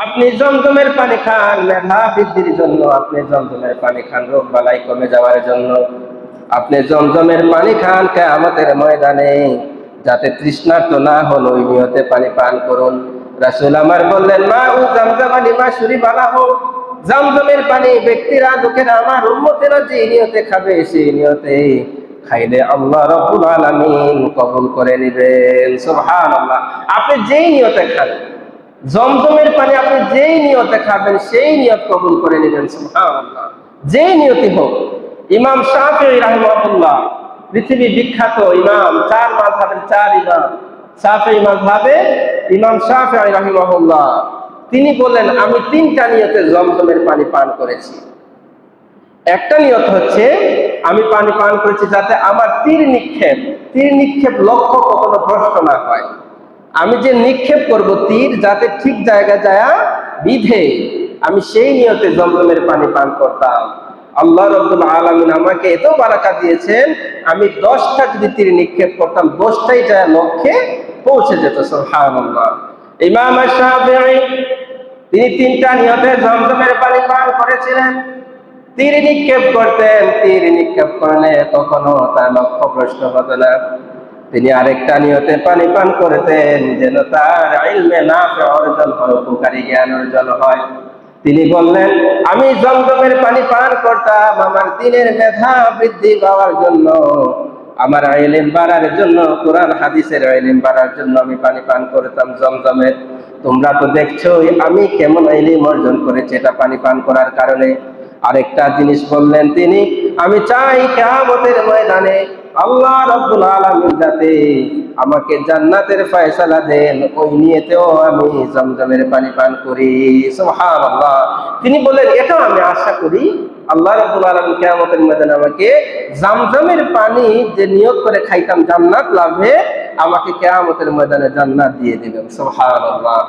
আপনি জমজমের পানি খান মেধা বৃদ্ধির জন্য, আপনি জমজমের পানি খান রোগ বালাই কমে যাওয়ার জন্য, আপনি জমজমের পানি খান কিয়ামতের ময়দানে যাতে তৃষ্ণার্ত না হন ওই নিয়তে পানি পান করুন। রাসূল আমার বললেন, মা উ জামজাম লিমা শুরিবা লাহু, জমজমের পানি ব্যক্তিরা লোকেরা আমার উম্মতেরা যে নিয়তে খাবে সেই নিয়তে খাইলে আল্লাহ রাব্বুল আলামিন কবুল করে নেবেন। সুবহানাল্লাহ। আপনি যেই নিয়তে খান জমজমের পানি, আপনি যেই নিয়তে খাবেন সেই নিয়ত কবুল করে নেবেন। সুবহানাল্লাহ। যেই নিয়তি হোক। ইমাম শাফিঈ রাহিমাহুল্লাহ, পৃথিবী বিখ্যাত ইমাম, চার মাযহাবের চার ইমাম, শাফিঈ মাযহাবে ইমাম শাফিঈ রাহিমাহুল্লাহ, তিনি বলেন আমি তিনটা নিয়তে জমজমের পানি পান করেছি। একটা নিয়ত হচ্ছে আমি পানি পান করেছি যাতে আমার তীর নিক্ষেপ লক্ষ্য কখনো ভ্রষ্ট না হয়। আমি যে নিক্ষেপ করব তীর যাতে ঠিক জায়গায় যায় বিধে, আমি সেই নিয়তে জমজমের পানি পান করতাম। আল্লাহ রাব্বুল আলামিন আমাকে এত বারাকা দিয়েছেন, আমি 10টা যদি তীর নিক্ষেপ করতাম 10টাই যায় লক্ষ্যে পৌঁছে যেত। সুবহানাল্লাহ। ইমাম শাফিঈ তিনি তিনটা নিয়তে জমজমের পানি পান করেছিলেন। তীর নিক্ষেপ করতেন, তীর নিক্ষেপ করলে কখনো তার লক্ষ্য ভ্রষ্ট হতো না। তিনি আরেকটা নিয়তে পানি পান করতেন যেন তার ইলমে নাফি অর্জন হয়, উপকারী জ্ঞান অর্জন হয়। তিনি বললেন আমি জমজমের পানি পান করতাম আমার দ্বীনের মেধা বৃদ্ধি পাওয়ার জন্য, আমার ইলম বাড়ার জন্য, কোরআন হাদিসের ইলম বাড়ার জন্য আমি পানি পান করতাম জমজমের। তোমরা তো দেখছোই আমি কেমন ইলম অর্জন করেছি এটা পানি পান করার কারণে। আরেকটা জিনিস বললেন তিনি, আমি চাই কিয়ামতের ময়দানে আল্লাহ রাব্বুল আলামিন যাতে আমাকে জান্নাতের ফয়সালা দেন, ওই নিয়তেও আমি জমজমের পানি পান করি। সুবহানাল্লাহ। তিনি বলেন এটাও আমি আশা করি আল্লাহ রাব্বুল আলামিন কিয়ামতের ময়দানে আমাকে জমজমের পানি যে নিয়ত করে খাইতাম জান্নাত লাভে, আমাকে কিয়ামতের ময়দানে জান্নাত দিয়ে দিবেন। সুবহানাল্লাহ।